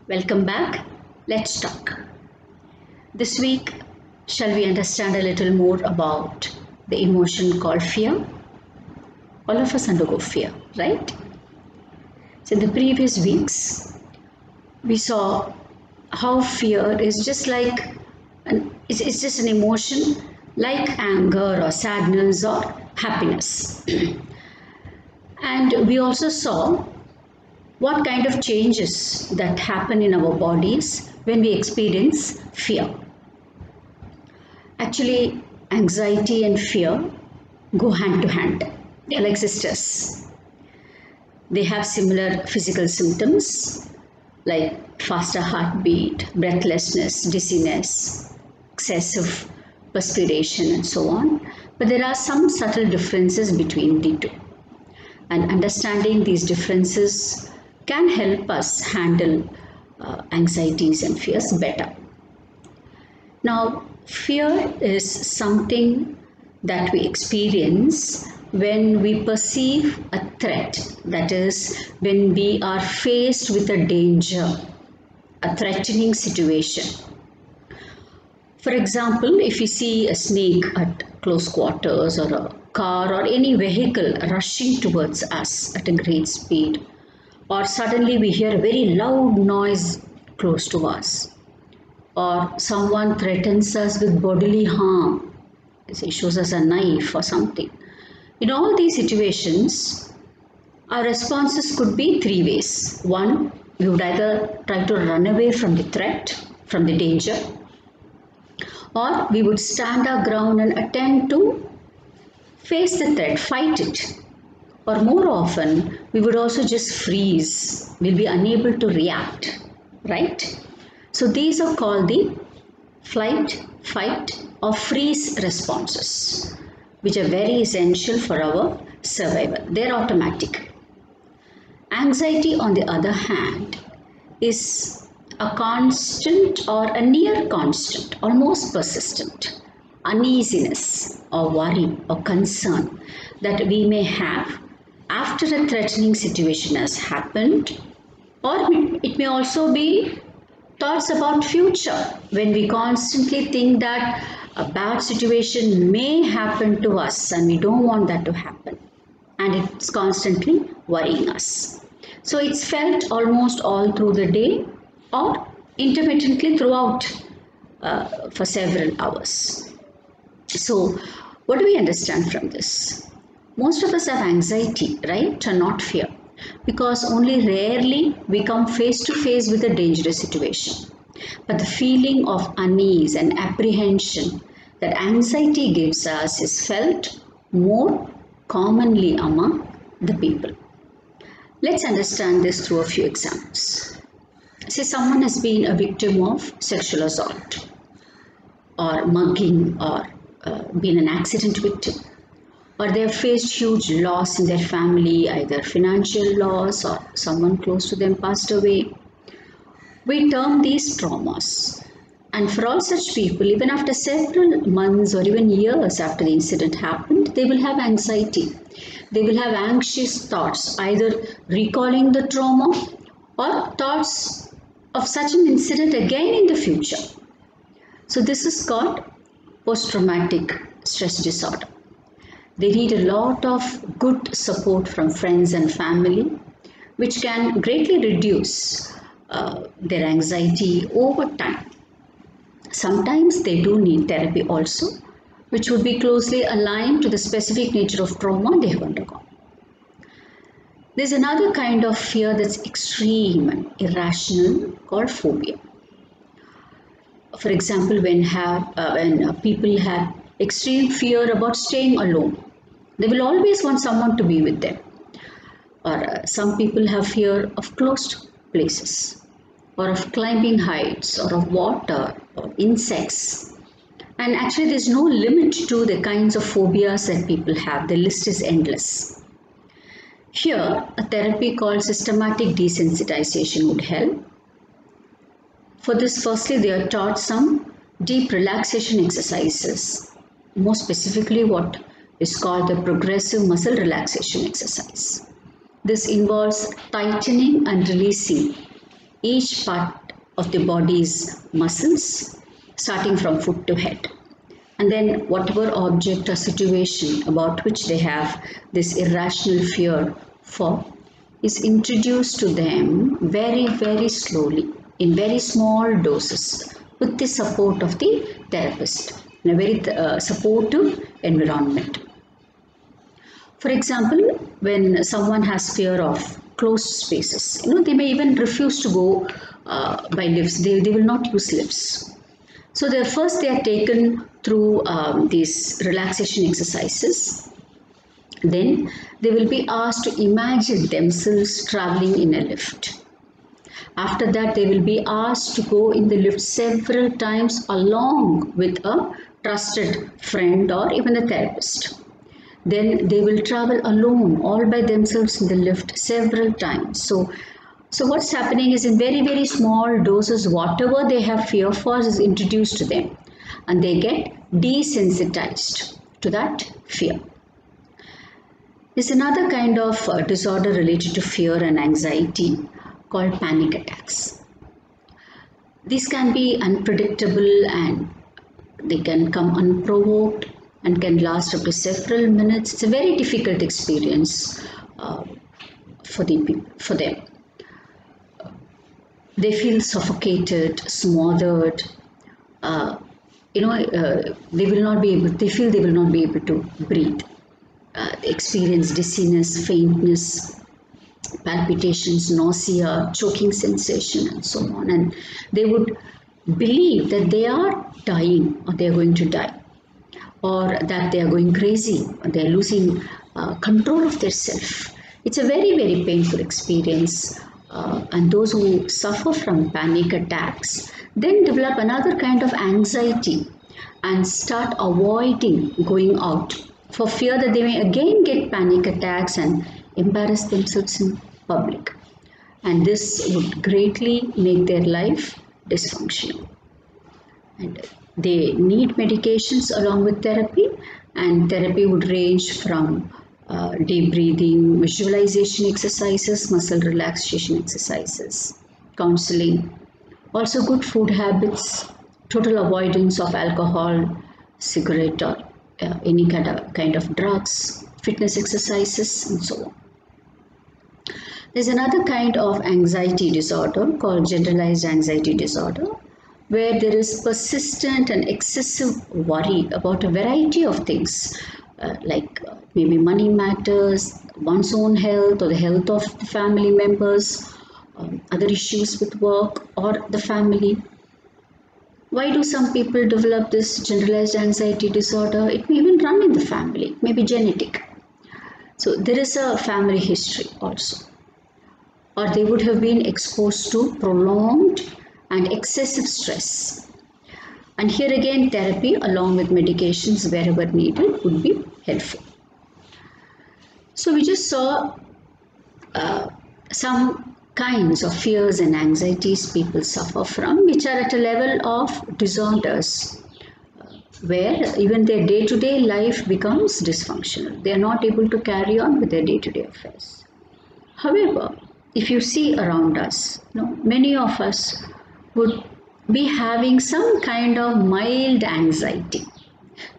Welcome back. Let's talk. This week, shall we understand a little more about the emotion called fear? All of us undergo fear, right? So, in the previous weeks, we saw how fear is just like it's just an emotion like anger or sadness or happiness. And we also saw what kind of changes that happen in our bodies when we experience fear. Actually, anxiety and fear go hand to hand. They're like sisters. They have similar physical symptoms like faster heartbeat, breathlessness, dizziness, excessive perspiration, and so on. But there are some subtle differences between the two. And understanding these differences can help us handle anxieties and fears better. Now, fear is something that we experience when we perceive a threat, that is, when we are faced with a danger, a threatening situation. For example, if we see a snake at close quarters or a car or any vehicle rushing towards us at a great speed, or suddenly we hear a very loud noise close to us, or someone threatens us with bodily harm, say shows us a knife or something. In all these situations, our responses could be three ways. One, we would either try to run away from the threat, from the danger, or we would stand our ground and attempt to face the threat, fight it. Or more often, we would also just freeze. We'll be unable to react, right? So these are called the flight, fight, or freeze responses, which are very essential for our survival. They're automatic. Anxiety, on the other hand, is a constant or a near constant, almost persistent uneasiness or worry or concern that we may have after a threatening situation has happened, or it may also be thoughts about future when we constantly think that a bad situation may happen to us and we don't want that to happen, and it's constantly worrying us. So it's felt almost all through the day or intermittently throughout for several hours. So what do we understand from this? Most of us have anxiety, right, and not fear, because only rarely we come face to face with a dangerous situation. But the feeling of unease and apprehension that anxiety gives us is felt more commonly among the people. Let's understand this through a few examples. Say someone has been a victim of sexual assault or mugging or been an accident victim, or they have faced huge loss in their family, either financial loss or someone close to them passed away. We term these traumas. And for all such people, even after several months or even years after the incident happened, they will have anxiety. They will have anxious thoughts, either recalling the trauma or thoughts of such an incident again in the future. So this is called post-traumatic stress disorder. They need a lot of good support from friends and family, which can greatly reduce their anxiety over time. Sometimes they do need therapy also, which would be closely aligned to the specific nature of trauma they have undergone. There's another kind of fear that's extreme and irrational called phobia. For example, when people have extreme fear about staying alone, they will always want someone to be with them. Or some people have fear of closed places, or of climbing heights, or of water, or insects. And actually, there's no limit to the kinds of phobias that people have. The list is endless. Here, a therapy called systematic desensitization would help. For this, firstly, they are taught some deep relaxation exercises, more specifically what is called the progressive muscle relaxation exercise. This involves tightening and releasing each part of the body's muscles, starting from foot to head. And then whatever object or situation about which they have this irrational fear for is introduced to them very, very slowly in very small doses with the support of the therapist in a very supportive environment. For example, when someone has fear of closed spaces, they may even refuse to go by lifts. They will not use lifts. So first they are taken through these relaxation exercises. Then they will be asked to imagine themselves traveling in a lift. After that, they will be asked to go in the lift several times along with a trusted friend or even a therapist. Then they will travel alone, all by themselves in the lift several times. So what's happening is in very, very small doses, whatever they have fear for is introduced to them and they get desensitized to that fear. There's another kind of disorder related to fear and anxiety called panic attacks. These can be unpredictable and they can come unprovoked and can last up to several minutes. It's a very difficult experience for them. They feel suffocated, smothered. They feel they will not be able to breathe. They experience dizziness, faintness, palpitations, nausea, choking sensation, and so on. And they would believe that they are dying or they are going to die, or that they are going crazy, or they are losing control of their self. It's a very, very painful experience. And those who suffer from panic attacks then develop another kind of anxiety and start avoiding going out for fear that they may again get panic attacks and embarrass themselves in public. And this would greatly make their life dysfunctional. And they need medications along with therapy, and therapy would range from deep breathing, visualization exercises, muscle relaxation exercises, counseling, also good food habits, total avoidance of alcohol, cigarette, or any kind of drugs, fitness exercises, and so on. There's another kind of anxiety disorder called generalized anxiety disorder, where there is persistent and excessive worry about a variety of things, like maybe money matters, one's own health or the health of the family members, other issues with work or the family. Why do some people develop this generalized anxiety disorder? It may even run in the family, it may be genetic. So there is a family history also. Or they would have been exposed to prolonged and excessive stress. And here again, therapy along with medications wherever needed would be helpful. So we just saw some kinds of fears and anxieties people suffer from, which are at a level of disorders, where even their day-to-day life becomes dysfunctional. They are not able to carry on with their day-to-day affairs. However, if you see around us, many of us would be having some kind of mild anxiety.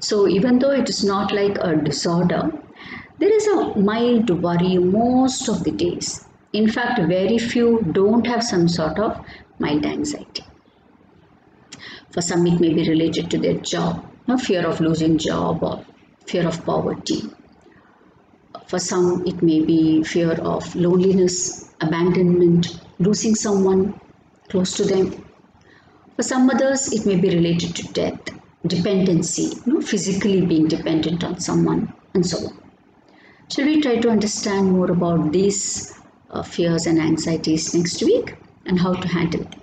So even though it is not like a disorder, there is a mild worry most of the days. In fact, very few don't have some sort of mild anxiety. For some, it may be related to their job, fear of losing job or fear of poverty. For some, it may be fear of loneliness, abandonment, losing someone close to them. For some others, it may be related to death, dependency, physically being dependent on someone, and so on. Shall we try to understand more about these fears and anxieties next week and how to handle them?